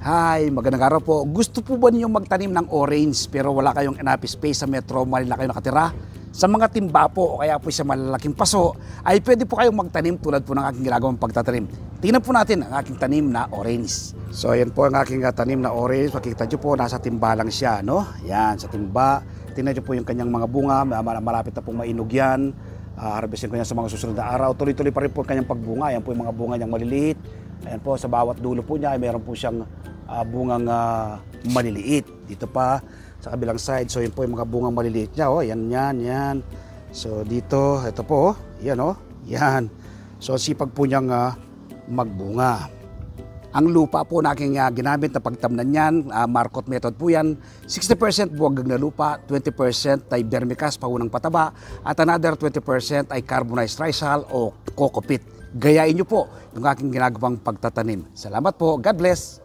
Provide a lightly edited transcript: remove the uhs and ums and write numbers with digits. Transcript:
Hi, magandang araw po. Gusto po ba ninyong magtanim ng orange pero wala kayong enough space sa Metro Manila kayo nakatira? Sa mga timba po o kaya po sa malalaking paso ay pwede po kayong magtanim tulad po ng aking ginagawang pagtatanim. Tingnan po natin ang aking tanim na orange. So ayan po ang aking tanim na orange. Makikita nyo po nasa timba lang siya, no? Yan, sa timba. Tingnan nyo po yung kanyang mga bunga. Malapit na pong mainog yan. Harvestin ko yan sa mga susunod na araw. Tuloy-tuloy pa rin po ang kanyang pagbunga. Ayan po yung mga bunga niyang maliliit. Ayan po, sa bawat dulo po niya ay meron po siyang bungang maliliit. Dito pa sa kabilang side. So yun po yung mga bungang maliliit niya. Oh, yan. So dito, ito po. Yan oh. Yan. So sipag po niyang magbunga. Ang lupa po na aking ginamit na pagtamnan yan, Marcot method po yan. 60% buwag na lupa, 20% ay vermicast, paunang pataba, at another 20% ay carbonized trisal o coco peat. Gayain nyo po yung aking ginagawang pagtatanim. Salamat po. God bless.